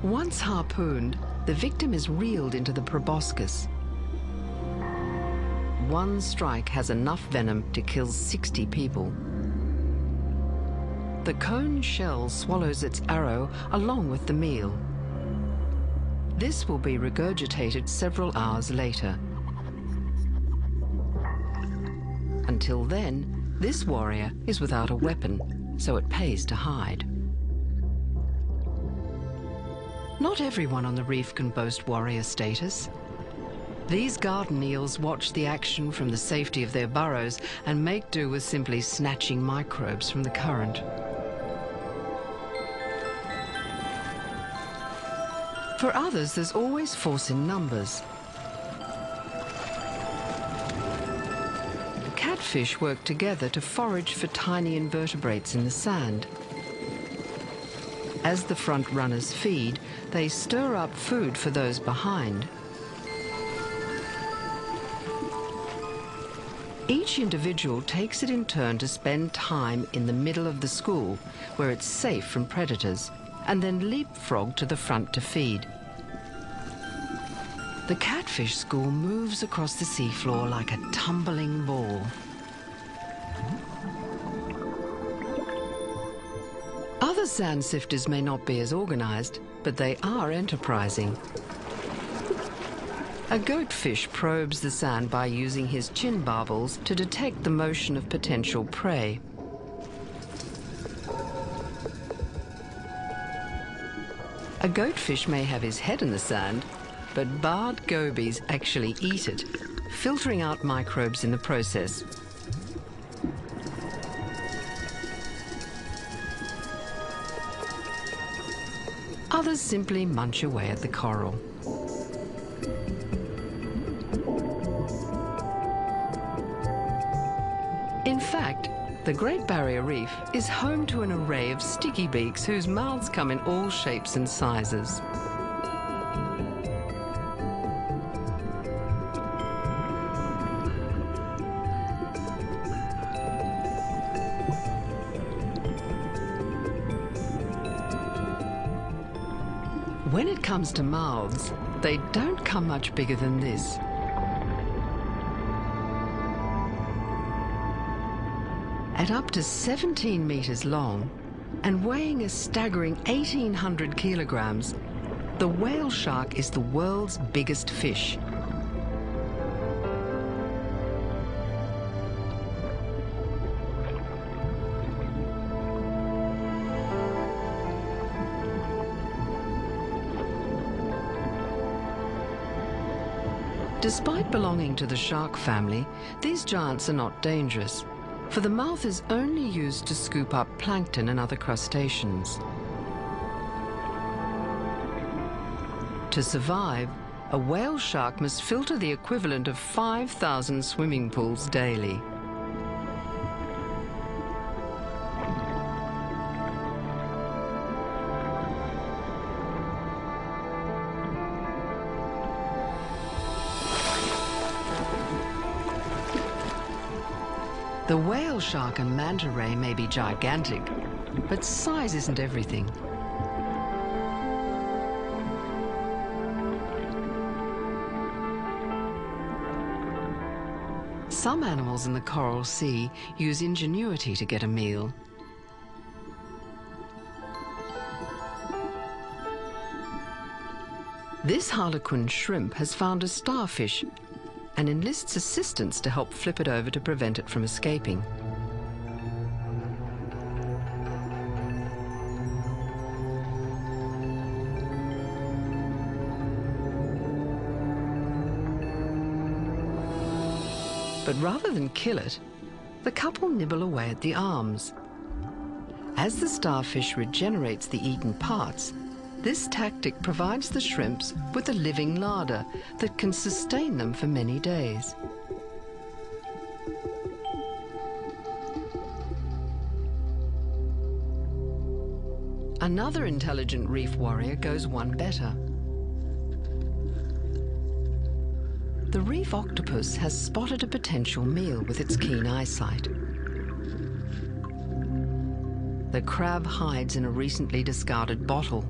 Once harpooned, the victim is reeled into the proboscis. One strike has enough venom to kill 60 people. The cone shell swallows its arrow along with the meal. This will be regurgitated several hours later. Until then, this warrior is without a weapon, so it pays to hide. Not everyone on the reef can boast warrior status. These garden eels watch the action from the safety of their burrows and make do with simply snatching microbes from the current. For others, there's always force in numbers. Catfish work together to forage for tiny invertebrates in the sand. As the front runners feed, they stir up food for those behind. Each individual takes it in turn to spend time in the middle of the school, where it's safe from predators, and then leapfrog to the front to feed. The catfish school moves across the seafloor like a tumbling ball. Other sand sifters may not be as organized, but they are enterprising. A goatfish probes the sand by using his chin barbels to detect the motion of potential prey. A goatfish may have his head in the sand, but barred gobies actually eat it, filtering out microbes in the process. Others simply munch away at the coral. In fact, the Great Barrier Reef is home to an array of sticky beaks whose mouths come in all shapes and sizes. When it comes to mouths, they don't come much bigger than this. At up to 17 meters long and weighing a staggering 1,800 kilograms, the whale shark is the world's biggest fish. Despite belonging to the shark family, these giants are not dangerous, for the mouth is only used to scoop up plankton and other crustaceans. To survive, a whale shark must filter the equivalent of 5,000 swimming pools daily. The whale shark and manta ray may be gigantic, but size isn't everything. Some animals in the coral sea use ingenuity to get a meal. This harlequin shrimp has found a starfish and enlists assistance to help flip it over to prevent it from escaping. But rather than kill it, the couple nibble away at the arms. As the starfish regenerates the eaten parts, this tactic provides the shrimps with a living larder that can sustain them for many days. Another intelligent reef warrior goes one better. The reef octopus has spotted a potential meal with its keen eyesight. The crab hides in a recently discarded bottle.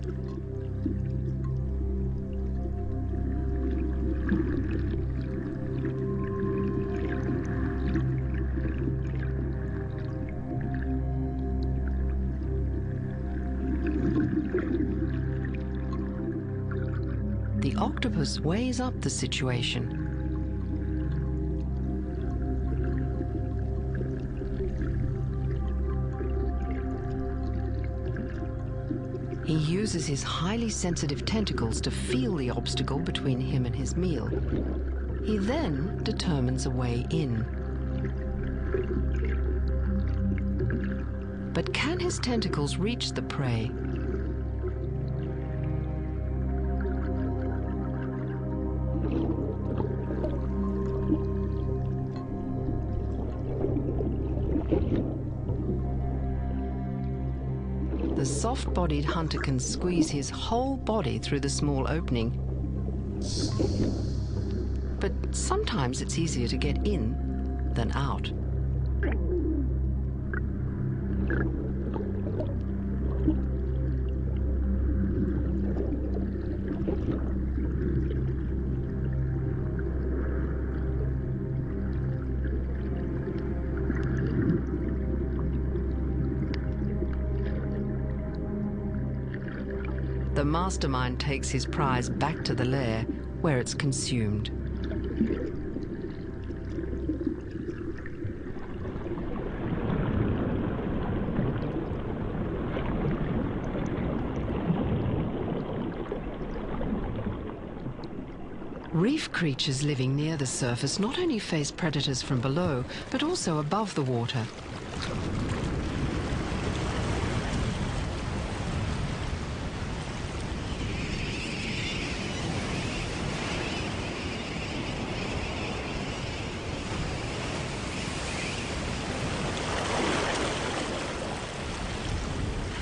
octopus weighs up the situation. He uses his highly sensitive tentacles to feel the obstacle between him and his meal. He then determines a way in. But can his tentacles reach the prey? The soft-bodied hunter can squeeze his whole body through the small opening. But sometimes it's easier to get in than out. The mastermind takes his prize back to the lair, where it's consumed. Reef creatures living near the surface not only face predators from below, but also above the water.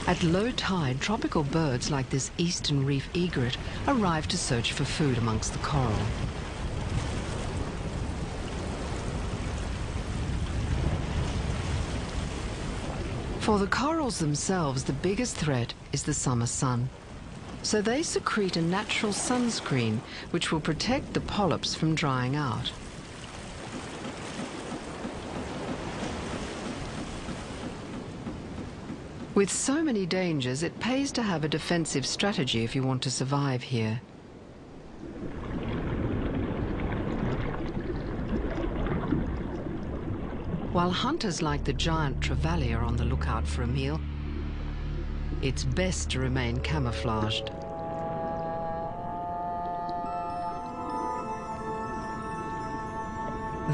At low tide, tropical birds like this eastern reef egret arrive to search for food amongst the coral. For the corals themselves, the biggest threat is the summer sun. So they secrete a natural sunscreen which will protect the polyps from drying out. With so many dangers, it pays to have a defensive strategy if you want to survive here. While hunters like the giant trevally are on the lookout for a meal, it's best to remain camouflaged.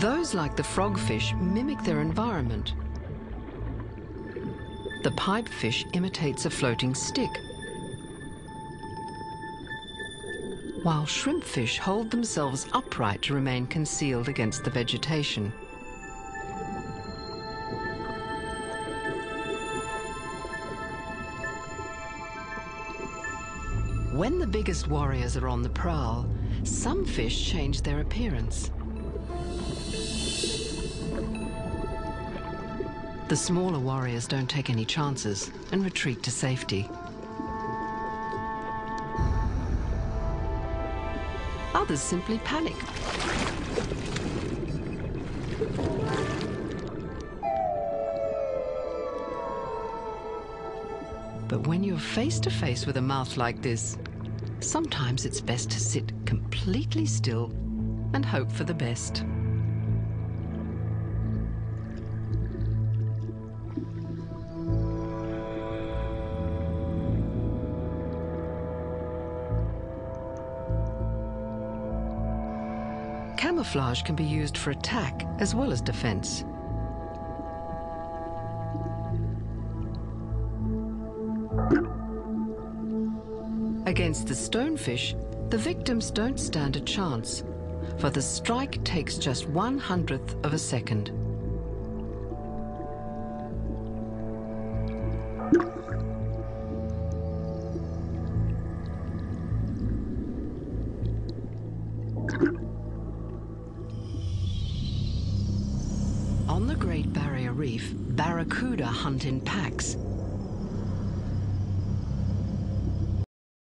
Those like the frogfish mimic their environment. The pipefish imitates a floating stick, while shrimpfish hold themselves upright to remain concealed against the vegetation. When the biggest warriors are on the prowl, some fish change their appearance. The smaller warriors don't take any chances and retreat to safety. Others simply panic. But when you're face to face with a mouth like this, sometimes it's best to sit completely still and hope for the best. Camouflage can be used for attack as well as defense. Against the stonefish, the victims don't stand a chance, for the strike takes just 1/100th of a second. On the Great Barrier Reef, barracuda hunt in packs,